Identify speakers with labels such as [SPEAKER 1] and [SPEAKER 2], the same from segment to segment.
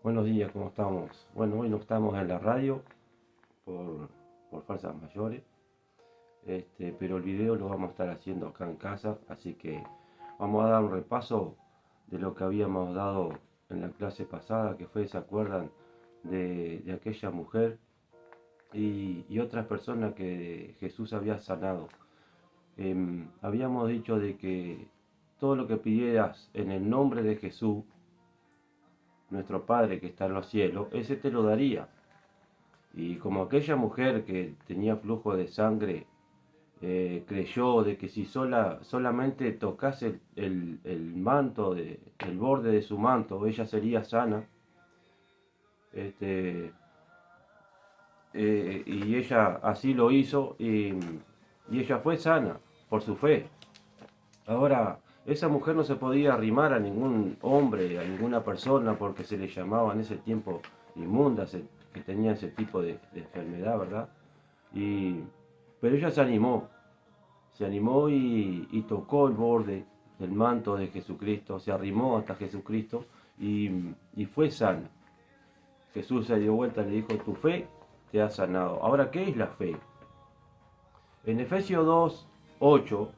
[SPEAKER 1] Buenos días, ¿cómo estamos? Bueno, hoy no estamos en la radio por, por fuerzas mayores, pero el video lo vamos a estar haciendo acá en casa, así que vamos a dar un repaso de lo que habíamos dado en la clase pasada, que fue, ¿se acuerdan? De aquella mujer y otras personas que Jesús había sanado. Habíamos dicho de que todo lo que pidieras en el nombre de Jesús, nuestro Padre que está en los cielos, ese te lo daría. Y como aquella mujer que tenía flujo de sangre creyó de que si solamente tocase el manto, el borde de su manto, ella sería sana, este, y ella así lo hizo y ella fue sana por su fe. Ahora, esa mujer no se podía arrimar a ningún hombre, a ninguna persona, porque se le llamaba en ese tiempo inmunda, que tenía ese tipo de enfermedad, ¿verdad? Y, pero ella se animó y tocó el borde del manto de Jesucristo, se arrimó hasta Jesucristo y fue sana. Jesús se dio vuelta y le dijo, tu fe te ha sanado. Ahora, ¿qué es la fe? En Efesios 2, 8,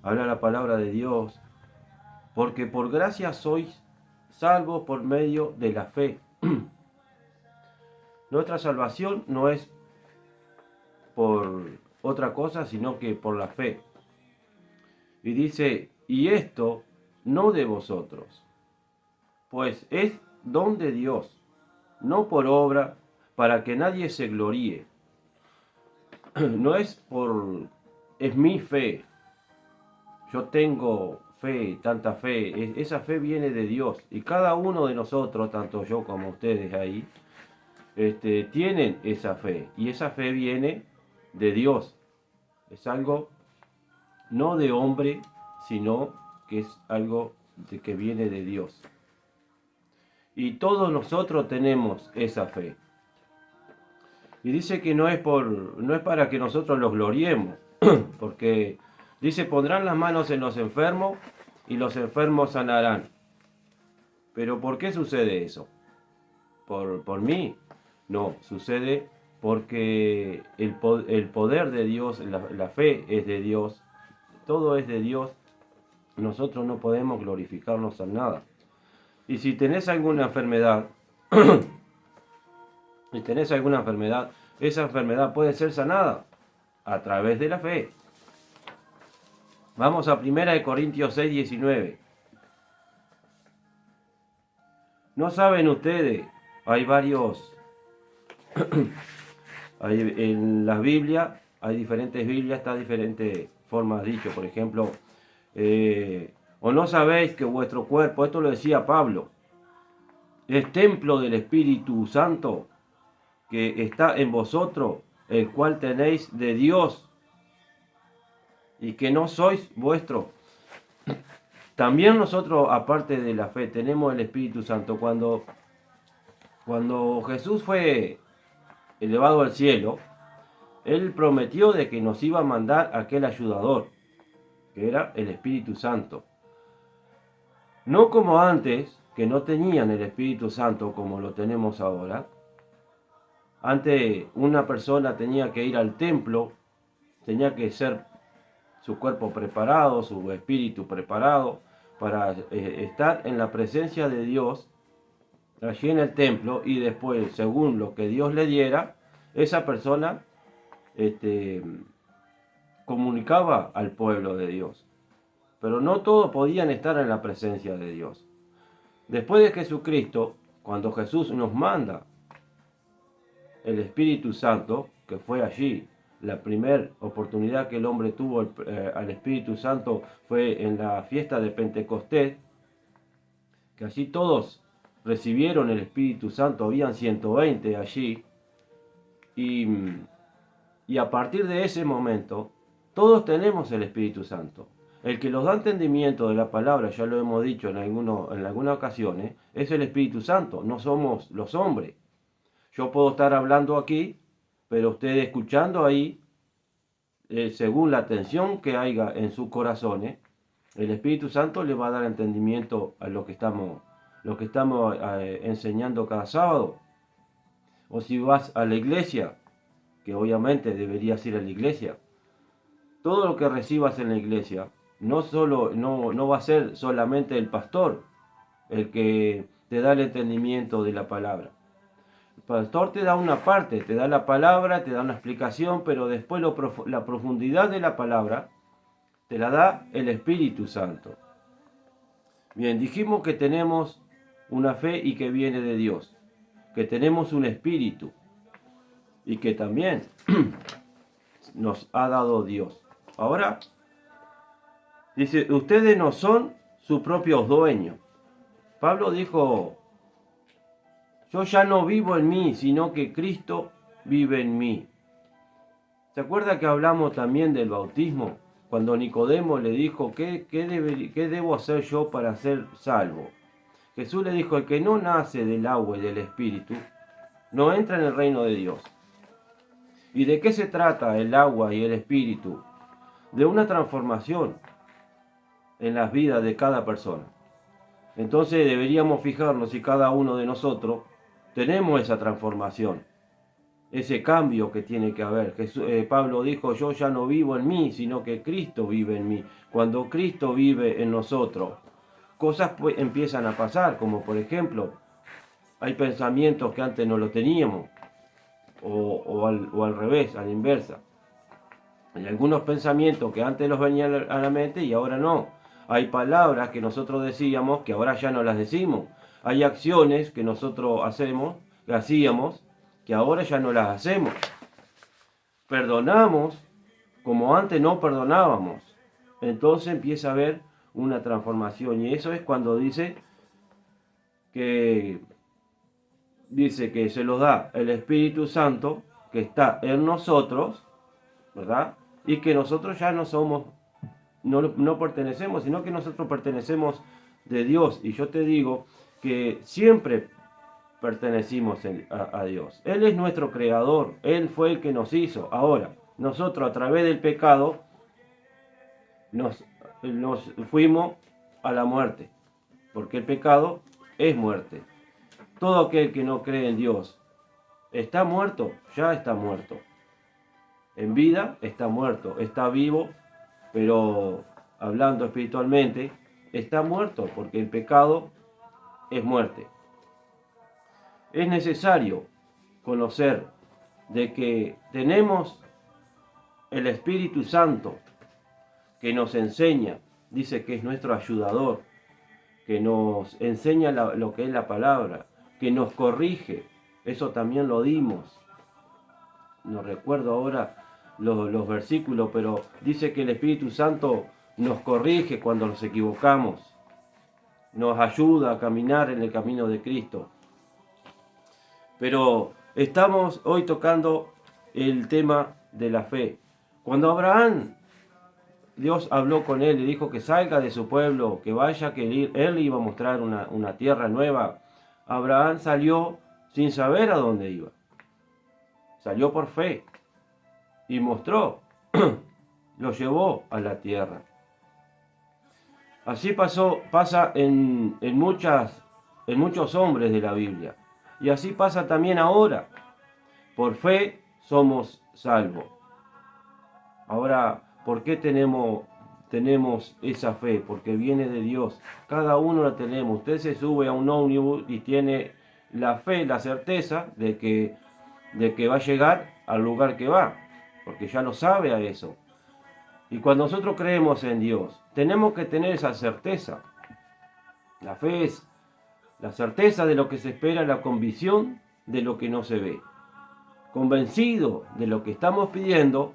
[SPEAKER 1] habla la palabra de Dios, porque por gracia sois salvos por medio de la fe. Nuestra salvación no es por otra cosa, sino que por la fe. Y dice, y esto no de vosotros, pues es don de Dios, no por obra, para que nadie se gloríe. No es por, es mi fe. Yo tengo fe, tanta fe. Esa fe viene de Dios. Y cada uno de nosotros, tanto yo como ustedes ahí, tienen esa fe. Y esa fe viene de Dios. Es algo no de hombre, sino que es algo que viene de Dios. Y todos nosotros tenemos esa fe. Y dice que no es para que nosotros los gloriemos, porque dice, pondrán las manos en los enfermos y los enfermos sanarán. Pero ¿por qué sucede eso? ¿Por mí? No, sucede porque el poder de Dios, la fe es de Dios, todo es de Dios. Nosotros no podemos glorificarnos en nada. Y si tenés alguna enfermedad, si tenés alguna enfermedad, esa enfermedad puede ser sanada a través de la fe. Vamos a 1 Corintios 6, 19. ¿No saben ustedes? Hay varios, en las Biblias, hay diferentes Biblias, está diferentes formas dicho. Por ejemplo, o no sabéis que vuestro cuerpo, esto lo decía Pablo, es templo del Espíritu Santo que está en vosotros, el cual tenéis de Dios, y que no sois vuestro. También nosotros, aparte de la fe, tenemos el Espíritu Santo. Cuando Jesús fue elevado al cielo, Él prometió de que nos iba a mandar aquel ayudador, que era el Espíritu Santo. No como antes, que no tenían el Espíritu Santo como lo tenemos ahora. Antes una persona tenía que ir al templo, tenía que ser su cuerpo preparado, su espíritu preparado para estar en la presencia de Dios allí en el templo, y después, según lo que Dios le diera, esa persona este, comunicaba al pueblo de Dios. Pero no todos podían estar en la presencia de Dios. Después de Jesucristo, cuando Jesús nos manda el Espíritu Santo, que fue allí, la primera oportunidad que el hombre tuvo al Espíritu Santo fue en la fiesta de Pentecostés, que allí todos recibieron el Espíritu Santo, habían 120 allí, y, y a partir de ese momento, todos tenemos el Espíritu Santo. El que nos da entendimiento de la palabra, ya lo hemos dicho en algunas ocasiones, es el Espíritu Santo, no somos los hombres. Yo puedo estar hablando aquí, pero usted escuchando ahí, según la atención que haya en sus corazones, el Espíritu Santo le va a dar entendimiento a lo que estamos lo que estamos enseñando cada sábado, o si vas a la iglesia, que obviamente deberías ir a la iglesia, todo lo que recibas en la iglesia no va a ser solamente el pastor el que te da el entendimiento de la palabra. El pastor te da una parte, te da la palabra, te da una explicación, pero después la profundidad de la palabra te la da el Espíritu Santo. Bien, dijimos que tenemos una fe y que viene de Dios, que tenemos un espíritu y que también nos ha dado Dios. Ahora, dice, ustedes no son sus propios dueños. Pablo dijo, yo ya no vivo en mí, sino que Cristo vive en mí. ¿Se acuerda que hablamos también del bautismo? Cuando Nicodemo le dijo, ¿qué debo hacer yo para ser salvo? Jesús le dijo, el que no nace del agua y del Espíritu, no entra en el reino de Dios. ¿Y de qué se trata el agua y el Espíritu? De una transformación en las vidas de cada persona. Entonces deberíamos fijarnos si cada uno de nosotros tenemos esa transformación, ese cambio que tiene que haber. Pablo dijo, yo ya no vivo en mí, sino que Cristo vive en mí. Cuando Cristo vive en nosotros, cosas empiezan a pasar, como por ejemplo, hay pensamientos que antes no los teníamos, o al revés, a la inversa. Hay algunos pensamientos que antes los venían a la mente y ahora no. Hay palabras que nosotros decíamos que ahora ya no las decimos. Hay acciones que nosotros hacíamos, que ahora ya no las hacemos. Perdonamos como antes no perdonábamos. Entonces empieza a haber una transformación. Y eso es cuando dice que se los da el Espíritu Santo que está en nosotros, ¿verdad? Y que nosotros ya no somos, no pertenecemos, sino que nosotros pertenecemos de Dios. Y yo te digo que siempre pertenecimos a Dios. Él es nuestro creador, Él fue el que nos hizo. Ahora, nosotros a través del pecado nos fuimos a la muerte, porque el pecado es muerte. Todo aquel que no cree en Dios está muerto, ya está muerto. En vida está muerto, está vivo, pero hablando espiritualmente, está muerto, porque el pecado es muerte. Es necesario conocer de que tenemos el Espíritu Santo que nos enseña, dice que es nuestro ayudador, que nos enseña lo que es la palabra, que nos corrige, eso también lo dimos. No recuerdo ahora los versículos, pero dice que el Espíritu Santo nos corrige cuando nos equivocamos, nos ayuda a caminar en el camino de Cristo. Pero estamos hoy tocando el tema de la fe. Cuando Abraham, Dios habló con él y dijo que salga de su pueblo, que vaya, que él le iba a mostrar una tierra nueva. Abraham salió sin saber a dónde iba. Salió por fe y mostró, lo llevó a la tierra. Así pasa en muchos hombres de la Biblia. Y así pasa también ahora. Por fe somos salvos. Ahora, ¿por qué tenemos esa fe? Porque viene de Dios. Cada uno la tenemos. Usted se sube a un ómnibus y tiene la fe, la certeza de que va a llegar al lugar que va. Porque ya lo sabe a eso. Y cuando nosotros creemos en Dios, tenemos que tener esa certeza. La fe es la certeza de lo que se espera, la convicción de lo que no se ve. Convencido de lo que estamos pidiendo,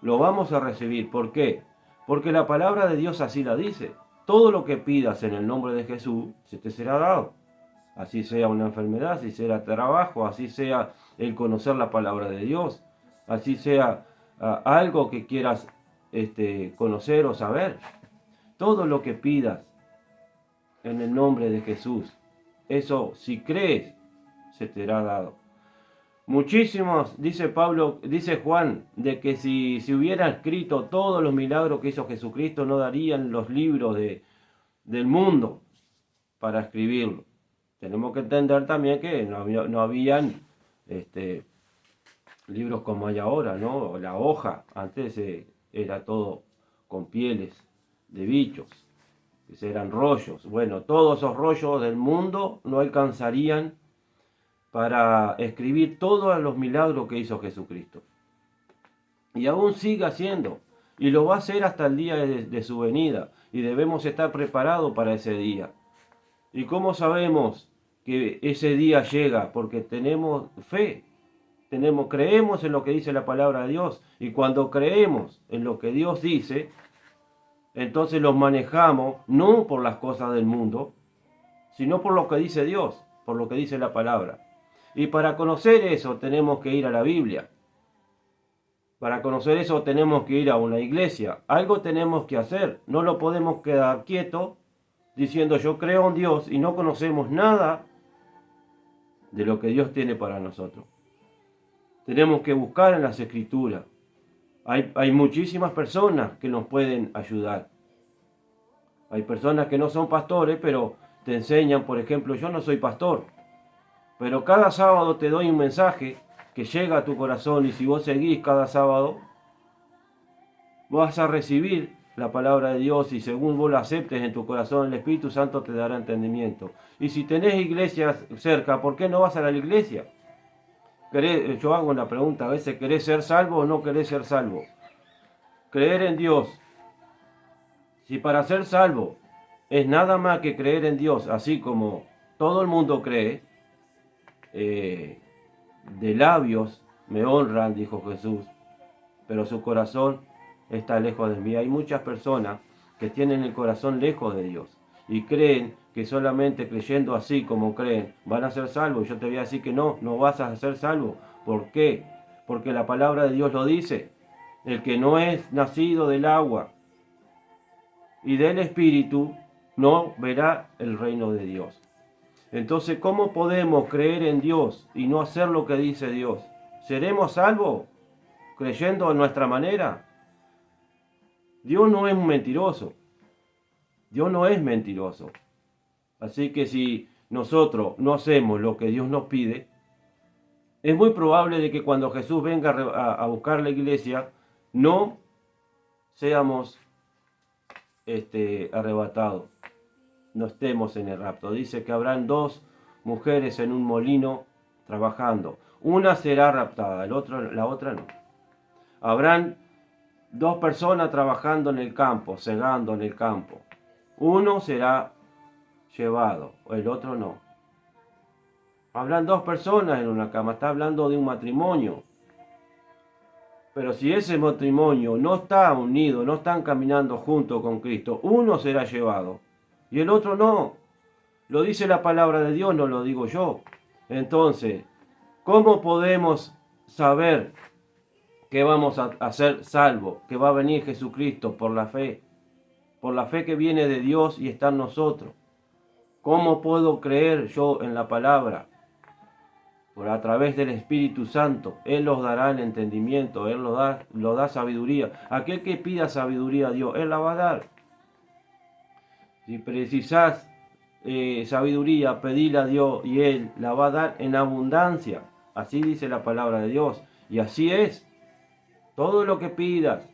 [SPEAKER 1] lo vamos a recibir. ¿Por qué? Porque la palabra de Dios así la dice. Todo lo que pidas en el nombre de Jesús, se te será dado. Así sea una enfermedad, así sea trabajo, así sea el conocer la palabra de Dios, así sea algo que quieras conocer o saber. Todo lo que pidas en el nombre de Jesús, eso, si crees, se te será dado. Muchísimos, dice Juan, de que si hubiera escrito todos los milagros que hizo Jesucristo, no darían los libros del mundo. para escribirlo. Tenemos que entender también que no habían libros como hay ahora, ¿no? La hoja, antes era todo con pieles de bichos, que eran rollos. Bueno, todos esos rollos del mundo no alcanzarían para escribir todos los milagros que hizo Jesucristo. Y aún sigue haciendo, y lo va a hacer hasta el día de su venida, y debemos estar preparados para ese día. ¿Y cómo sabemos que ese día llega? Porque tenemos fe, creemos en lo que dice la palabra de Dios, y cuando creemos en lo que Dios dice, entonces los manejamos no por las cosas del mundo, sino por lo que dice Dios, por lo que dice la palabra. Y para conocer eso tenemos que ir a la Biblia. Para conocer eso tenemos que ir a una iglesia. Algo tenemos que hacer. No lo podemos quedar quieto diciendo yo creo en Dios y no conocemos nada de lo que Dios tiene para nosotros. Tenemos que buscar en las Escrituras. Hay muchísimas personas que nos pueden ayudar. Hay personas que no son pastores, pero te enseñan, por ejemplo, yo no soy pastor, pero cada sábado te doy un mensaje que llega a tu corazón y si vos seguís cada sábado, vas a recibir la palabra de Dios y según vos la aceptes en tu corazón, el Espíritu Santo te dará entendimiento. Y si tenés iglesias cerca, ¿por qué no vas a la iglesia? Yo hago una pregunta, a veces, ¿querés ser salvo o no querés ser salvo? Creer en Dios. Si para ser salvo es nada más que creer en Dios, así como todo el mundo cree, de labios me honran, dijo Jesús, pero su corazón está lejos de mí. Hay muchas personas que tienen el corazón lejos de Dios y creen que solamente creyendo así como creen van a ser salvos. Yo te voy a decir que no vas a ser salvo. ¿Por qué? Porque la palabra de Dios lo dice. El que no es nacido del agua y del Espíritu no verá el reino de Dios. Entonces, ¿cómo podemos creer en Dios y no hacer lo que dice Dios? ¿Seremos salvos creyendo en nuestra manera? Dios no es un mentiroso. Dios no es mentiroso. Así que si nosotros no hacemos lo que Dios nos pide, es muy probable de que cuando Jesús venga a buscar la iglesia, no seamos arrebatados. No estemos en el rapto. Dice que habrán dos mujeres en un molino trabajando. Una será raptada, la otra no. Habrán dos personas trabajando en el campo, segando en el campo. Uno será llevado, el otro no. Habrán dos personas en una cama, está hablando de un matrimonio. Pero si ese matrimonio no está unido, no están caminando junto con Cristo, uno será llevado y el otro no. Lo dice la palabra de Dios, no lo digo yo. Entonces, ¿cómo podemos saber que vamos a ser salvos? Que va a venir Jesucristo por la fe que viene de Dios y está en nosotros. ¿Cómo puedo creer yo en la palabra? Por a través del Espíritu Santo. Él los dará el entendimiento, Él lo da sabiduría. Aquel que pida sabiduría a Dios, Él la va a dar. Si precisás sabiduría, pedile a Dios y Él la va a dar en abundancia. Así dice la palabra de Dios. Y así es. Todo lo que pidas,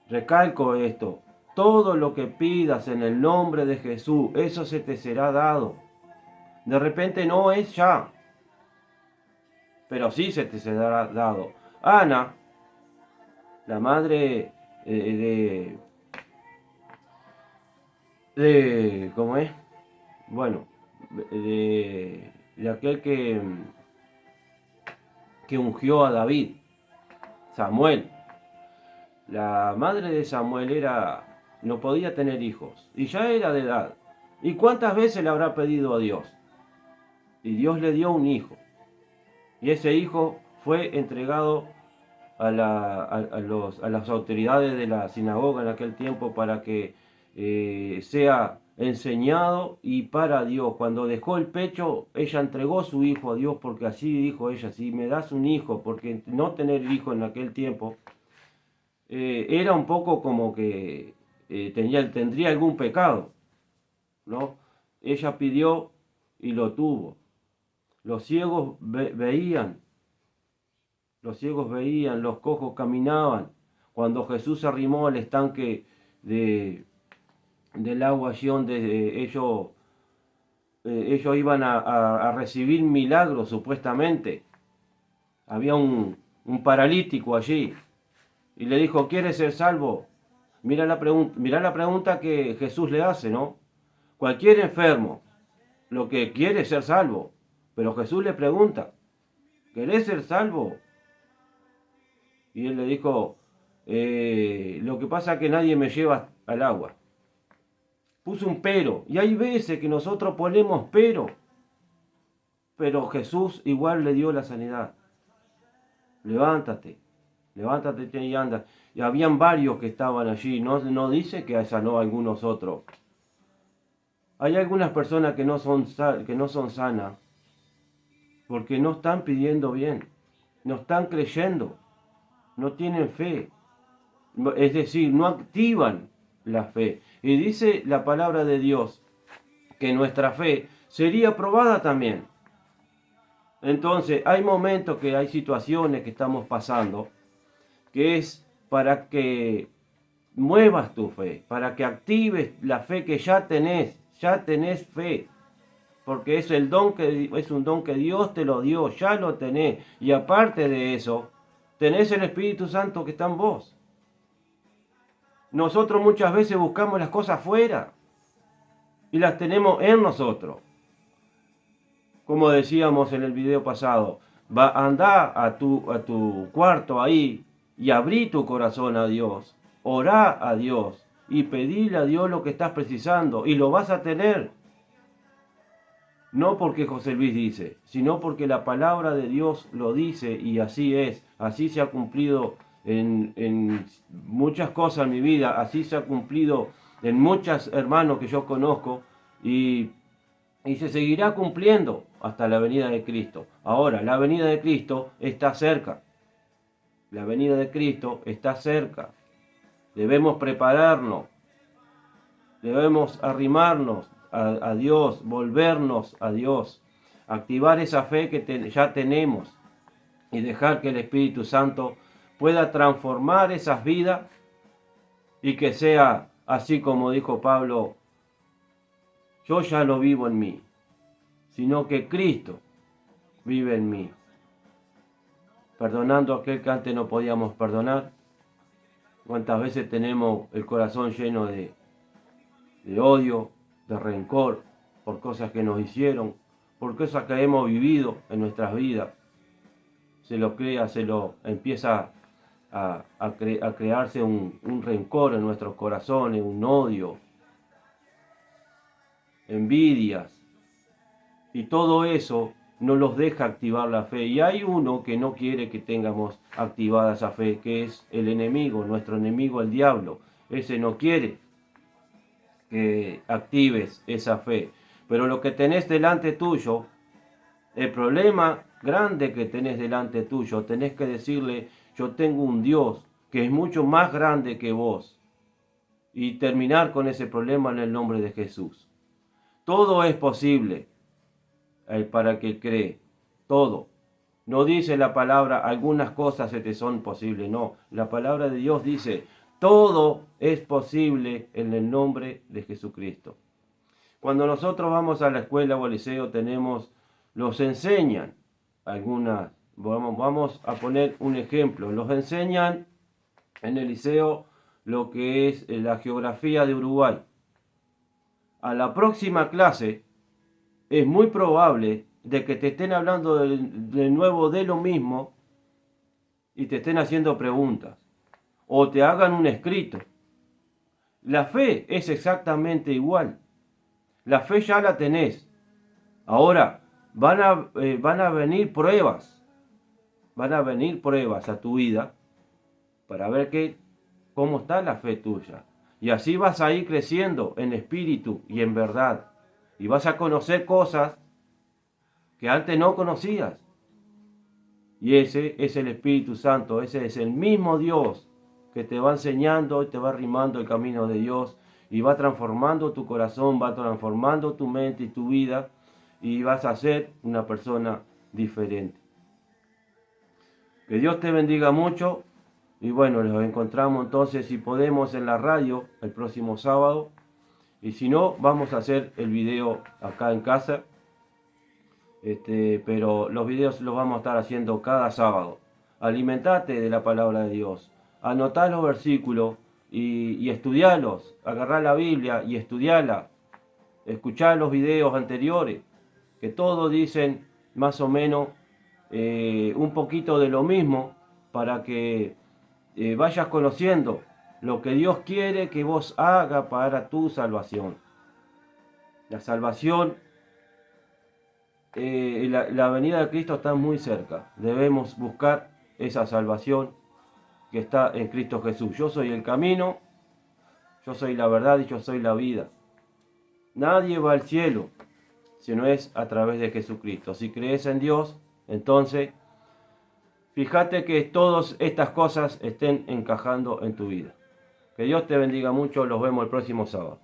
[SPEAKER 1] recalco esto, todo lo que pidas en el nombre de Jesús, eso se te será dado. De repente no es ya, pero sí se te será dado. Ana, la madre ¿cómo es? Bueno, de aquel que ungió a David, Samuel. La madre de Samuel no podía tener hijos y ya era de edad. ¿Y cuántas veces le habrá pedido a Dios? Y Dios le dio un hijo. Y ese hijo fue entregado a las autoridades de la sinagoga en aquel tiempo para que sea enseñado y para Dios. Cuando dejó el pecho, ella entregó su hijo a Dios porque así dijo ella, si me das un hijo, porque no tener hijo en aquel tiempo era un poco como que tendría algún pecado. ¿no? Ella pidió y lo tuvo. Los ciegos veían, los cojos caminaban. Cuando Jesús se arrimó al estanque del agua allí donde ellos iban a recibir milagros supuestamente, había un paralítico allí y le dijo, ¿quieres ser salvo? Mira la pregunta que Jesús le hace, ¿no? Cualquier enfermo lo que quiere es ser salvo, pero Jesús le pregunta, ¿querés ser salvo? Y él le dijo, lo que pasa es que nadie me lleva al agua. Puso un pero, y hay veces que nosotros ponemos pero Jesús igual le dio la sanidad. Levántate, levántate y anda. Y habían varios que estaban allí, no dice que sanó a algunos otros. Hay algunas personas que no son sanas porque no están pidiendo bien, no están creyendo, no tienen fe. Es decir, no activan la fe. Y dice la palabra de Dios que nuestra fe sería probada también. Entonces, hay momentos que hay situaciones que estamos pasando que es para que muevas tu fe, para que actives la fe que ya tenés fe, porque es un don que Dios te lo dio, ya lo tenés, y aparte de eso, tenés el Espíritu Santo que está en vos. Nosotros muchas veces buscamos las cosas fuera y las tenemos en nosotros. Como decíamos en el video pasado, anda a tu cuarto ahí y abrí tu corazón a Dios, orá a Dios y pedile a Dios lo que estás precisando y lo vas a tener. No porque José Luis dice, sino porque la palabra de Dios lo dice y así es, así se ha cumplido en muchas cosas en mi vida, así se ha cumplido en muchos hermanos que yo conozco y se seguirá cumpliendo hasta la venida de Cristo. Ahora, la venida de Cristo está cerca. La venida de Cristo está cerca. Debemos prepararnos, debemos arrimarnos a Dios, volvernos a Dios, activar esa fe que ya tenemos y dejar que el Espíritu Santo pueda transformar esas vidas y que sea así como dijo Pablo, yo ya no vivo en mí, sino que Cristo vive en mí. Perdonando a aquel que antes no podíamos perdonar. Cuántas veces tenemos el corazón lleno de odio, de rencor, por cosas que nos hicieron, por cosas que hemos vivido en nuestras vidas. Se lo empieza a crearse un rencor en nuestros corazones, un odio, envidias. Y todo eso no los deja activar la fe. Y hay uno que no quiere que tengamos activada esa fe, que es el enemigo, nuestro enemigo, el diablo. Ese no quiere que actives esa fe. Pero lo que tenés delante tuyo, el problema grande que tenés delante tuyo, tenés que decirle, yo tengo un Dios que es mucho más grande que vos. Y terminar con ese problema en el nombre de Jesús. Todo es posible para que cree, todo. No dice la palabra, algunas cosas se te son posibles, no. La palabra de Dios dice, todo es posible en el nombre de Jesucristo. Cuando nosotros vamos a la escuela o al liceo los enseñan algunas, vamos a poner un ejemplo, los enseñan en el liceo lo que es la geografía de Uruguay. A la próxima clase es muy probable de que te estén hablando de nuevo de lo mismo y te estén haciendo preguntas o te hagan un escrito. La fe es exactamente igual. La fe ya la tenés. Ahora van a venir pruebas. Van a venir pruebas a tu vida para ver cómo está la fe tuya. Y así vas a ir creciendo en espíritu y en verdad. Y vas a conocer cosas que antes no conocías. Y ese es el Espíritu Santo, ese es el mismo Dios que te va enseñando y te va arrimando el camino de Dios y va transformando tu corazón, va transformando tu mente y tu vida, y vas a ser una persona diferente. Que Dios te bendiga mucho, y bueno, nos encontramos entonces, si podemos, en la radio el próximo sábado, y si no, vamos a hacer el video acá en casa, pero los videos los vamos a estar haciendo cada sábado. Alimentate de la palabra de Dios, anotá los versículos y estudialos, agarrá la Biblia y estudiala, escuchá los videos anteriores, que todos dicen más o menos un poquito de lo mismo, para que vayas conociendo lo que Dios quiere que vos hagas para tu salvación. La salvación, la venida de Cristo está muy cerca. Debemos buscar esa salvación que está en Cristo Jesús. Yo soy el camino, yo soy la verdad y yo soy la vida. Nadie va al cielo si no es a través de Jesucristo. Si crees en Dios, entonces fíjate que todas estas cosas estén encajando en tu vida. Que Dios te bendiga mucho. Los vemos el próximo sábado.